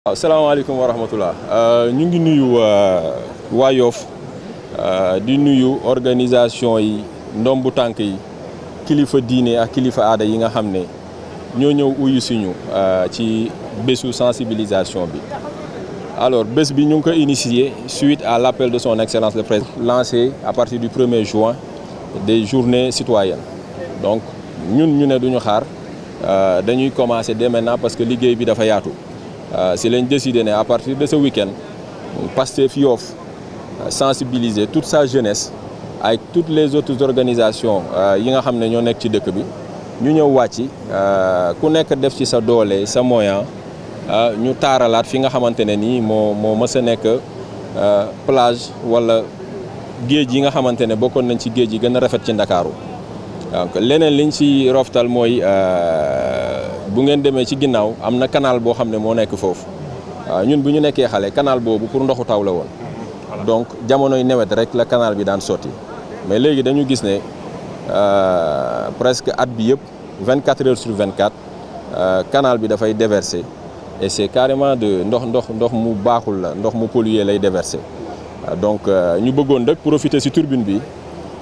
waaw salaamaaleykum wa rahmatullah ñu ngi nuyu waa Yoff di nuyu organisation yi ndombu tànk yi kilifa diine ak kilifa aada yi nga xam ne ñoo ñëw uyu suñu ci bésu sensibilisation bi. alors bés bi ñu ngi ko initié suite à l'appel de son excellence le président lancé à partir du 1er juin des journées citoyennes. donc ñun ñu ne duñu xaar dañuy commencer dès maintenant parce que liggéey bi dafa yaatu. si lañ décidé ne à partir de ce week-end Pastef Yoff sensibiliser toute sa jeunesse avec toutes les autres organisations yi nga xam ne ñoo nekk ci dëkk bi ñu ñëw wàcci ku nekk def ci sa doole sa moyen ñu taaralaat fi nga xamante ne nii moo mës a nekk plage wala géej yi nga xamante ne bokkoon nañ ci géej yi gën a rafet ci Ndakaaru. donc leneen liñ ci roftal mooy bu ngeen demee ci ginnaaw am na canal boo xam ne moo nekk foofu ñun bu ñu nekkee xale canal boobu pour ndoxu taw la woon. donc jamonoy nawet rek la canal bi daan sotti mais léegi dañu gis ne presque at bi yëpp 24 heures sur 24 canal bi dafay déverser et c'est carrément de ndox mu baaxul la ndox mu pollué lay déverser. donc ñu bëggoon rek profiter ci turbine bi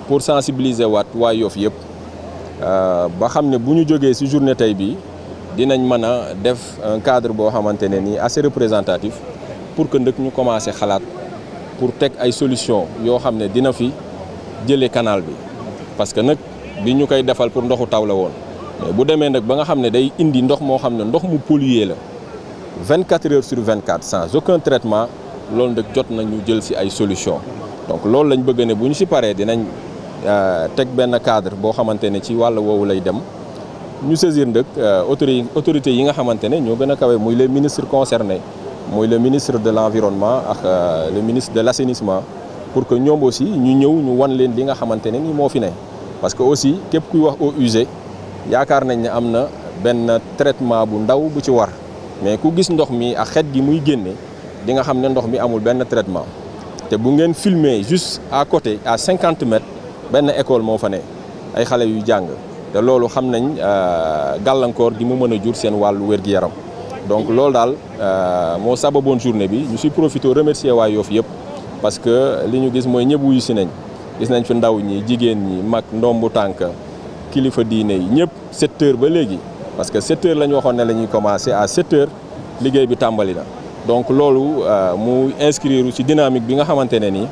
pour sensibiliser waat waa Yoff yëpp ba xam ne bu ñu jógee ci journée tey bi dinañ mën a def un cadre boo xamante ne nii assez représentatif pour que ndëkk ñu commencé xalaat pour teg ay solution yoo xam ne dina fi jëlee canal bi parce que nag bi ñu koy defal pour ndoxu taw la woon mais bu demee nag ba nga xam ne day indi ndox moo xam ne ndox mu pollué la 24 heures sur 24 sans aucun traitement loolu nag jot na ñu jël ci ay solution donc loolu lañ bëgg ne bu ñu ci paree dinañ teg benn cadre boo xamante ne ci wàll woowu lay dem ñu saisir ndëkk autorités yi nga xamante ne ñoo gën a kawe muy les ministres concernés muy le ministre de l'environnement ak le ministre de l'assainissement pour que ñoom aussi ñu ñëw ñu wan leen li nga xamante ne ni moo fi ne parce que aussi képp kuy wax eaux usées yaakaar nañ ne am na benn traitement bu ndaw bu ci war mais ku gis ndox mi ak xet gi muy génne di nga xam ne ndox mi amul benn traitement te bu ngeen filmer juste à côté à 50 mètres benn école moo fa ne ay xale yu jàng te loolu xam nañ gàllankoor gi mu mën a jur seen wàllu wér-gi-yaram donc loolu daal moo sababoon journée bi ñu si profité remercier waa Yoff yëpp parce que li ñu gis mooy ñëpp wuyu si nañ gis nañ fi ndaw ñi jigéen ñi mag ndombu tànk kilifa diine yi ñëpp 7 heures ba léegi parce que 7 heures la ñu waxoon ne la ñuy commencer à 7 heures liggéey bi tàmbali na donc loolu mu inscrire ci dynamique bi nga xamante ne nii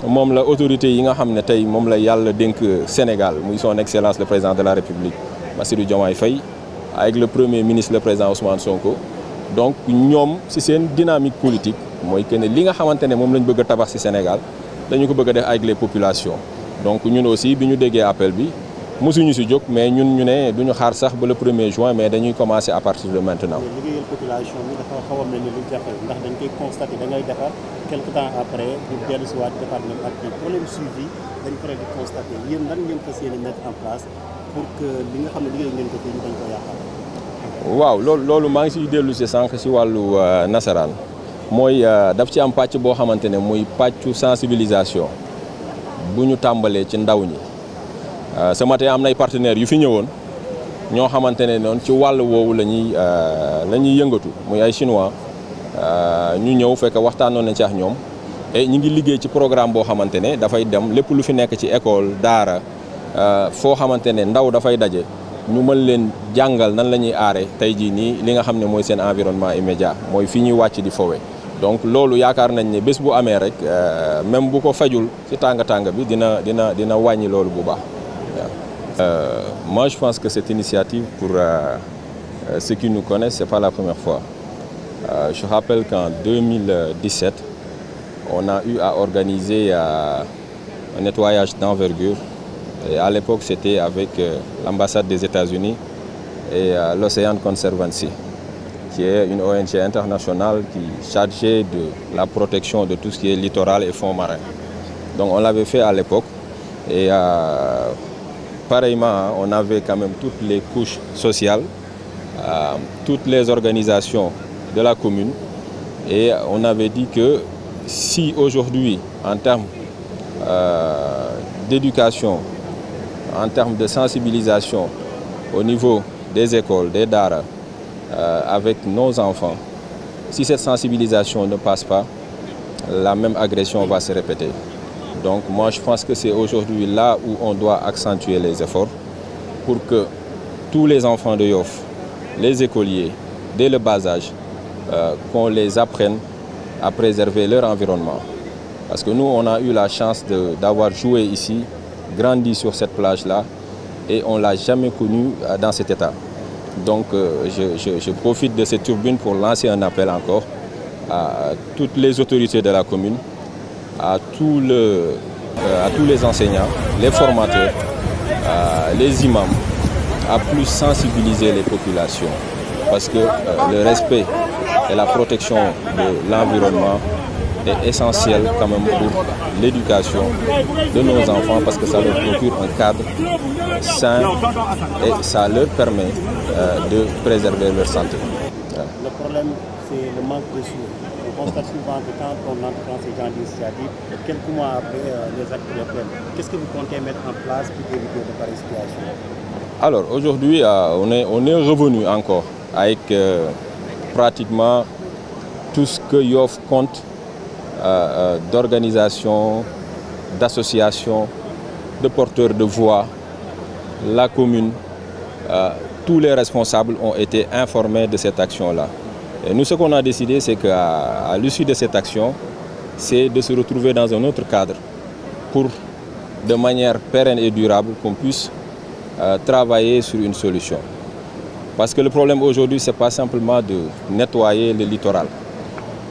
moom la autorité yi nga xam ne tey moom la yàlla dénk Sénégal muy son excellence le président de la République Bassirou Diomaye Faye avec le premier ministre le président Ousmane Sonko donc ñoom ci seen dynamique politique mooy que ne li nga xamante ne moom lañ bëgg a tabax ci Sénégal dañu ko bëgg a def avec les populations donc ñun aussi bi ñu déggee appel bi mosuñu ci jóg mais ñun ñu ne duñu xaar sax ba le 1er juin mais dañuy commencer à partir de maintenant. liggéeyal population bi dafa xaw a mel ni lu jafe ndax dañ koy constater da ngay defar quelque temps après pour dellu si waat defaat même ak problème suivi dañ faral di constater yéen lan ngeen fas yéene mettre en place pour que li nga xam ne liggéey ngeen ko fii ñu dañ ko yàqal. waaw loolu maa ngi ciy dellu si sànq ci wàllu nasaraan mooy daf ci am pàcc boo xamante ne muy pàccu sensibilisation bu ñu tàmbalee ci ndaw ñi. ce matin am na ay partenaires yu fi ñëwoon ñoo xamante ne noonu ci wàll woowu la ñuy yëngatu muy ay chinois ñu ñëw fekk waxtaanoon nañ ci ak ñoom et ñu ngi liggéey ci programme boo xamante ne dafay dem lépp lu fi nekk ci école daara foo xamante ne ndaw dafay daje ñu mën leen jàngal nan la ñuy aare tey jii nii li nga xam ne mooy seen environnement immédiat mooy fi ñuy wàcc di fowe donc loolu yaakaar nañ ne bés bu amee rek même bu ko fajul ci tàng-tàng bi dina wàññi loolu bu baax. Moi, je pense que cette initiative, pour ceux qui nous connaissent, ce n'est pas la première fois. Je rappelle qu'en 2017, on a eu à organiser un nettoyage d'envergure. Et à l'époque, c'était avec l'ambassade des États-Unis et l'Ocean Conservancy, qui est une ONG internationale qui est chargée de la protection de tout ce qui est littoral et fonds marins. Donc, on l'avait fait à l'époque. Et pareillement, on avait quand même toutes les couches sociales, toutes les organisations de la commune. Et on avait dit que si aujourd'hui, en termes d'éducation, en termes de sensibilisation au niveau des écoles, des daara, avec nos enfants, si cette sensibilisation ne passe pas, la même agression va se répéter. Donc moi je pense que c'est aujourd'hui là où on doit accentuer les efforts pour que tous les enfants de Yoff, les écoliers, dès le bas âge, qu'on les apprenne à préserver leur environnement. Parce que nous, on a eu la chance d'avoir joué ici, grandi sur cette plage-là, et on ne l'a jamais connu dans cet état. Donc je profite de cette tribune pour lancer un appel encore à toutes les autorités de la commune, à tous les enseignants, les formateurs, les imams, à plus sensibiliser les populations. Parce que le respect et la protection de l'environnement est essentiel quand même pour l'éducation de nos enfants, parce que ça leur procure un cadre sain et ça leur permet de préserver leur santé. Le problème, c'est le manque de sous. On constate souvent que quand on entreprend ces genres d'initiatives, quelques mois après, les actes reprennent. Qu'est-ce que vous comptez mettre en place pour éviter de pareilles situations? Alors aujourd'hui, on est revenu encore avec pratiquement tout ce que Yoff compte d'organisations, d'associations, de porteurs de voix. La commune, tous les responsables ont été informés de cette action-là. Et nous, ce qu'on a décidé, c'est qu'à l'issue de cette action, c'est de se retrouver dans un autre cadre pour, de manière pérenne et durable, qu'on puisse travailler sur une solution. Parce que le problème aujourd'hui, ce n'est pas simplement de nettoyer le littoral.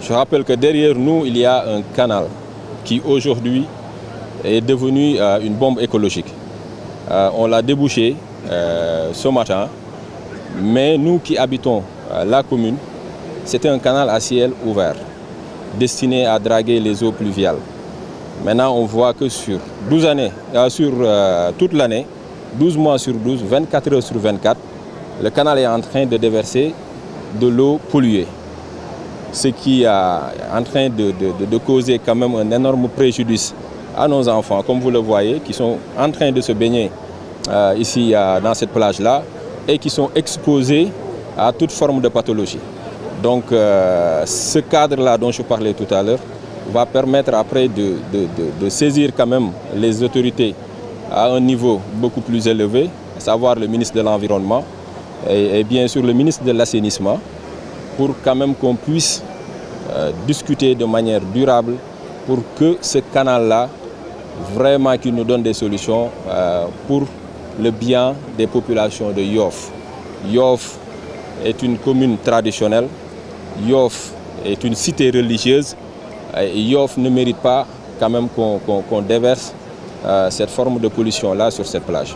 Je rappelle que derrière nous, il y a un canal qui aujourd'hui est devenu une bombe écologique. On l'a débouché ce matin, mais nous qui habitons la commune, c'était un canal à ciel ouvert, destiné à draguer les eaux pluviales. Maintenant, on voit que sur 12 années, toute l'année, 12 mois sur 12, 24 heures sur 24, le canal est en train de déverser de l'eau polluée. Ce qui est en train de causer quand même un énorme préjudice à nos enfants, comme vous le voyez, qui sont en train de se baigner ici dans cette plage-là et qui sont exposés à toute forme de pathologie. Donc ce cadre-là dont je parlais tout à l'heure va permettre après de saisir quand même les autorités à un niveau beaucoup plus élevé, à savoir le ministre de l'Environnement et bien sûr le ministre de l'Assainissement, pour quand même qu'on puisse discuter de manière durable pour que ce canal-là, vraiment qu'il nous donne des solutions pour le bien des populations de Yoff. Yoff est une commune traditionnelle, Yoff est une cité religieuse, et Yoff ne mérite pas quand même qu'on déverse cette forme de pollution-là sur cette plage.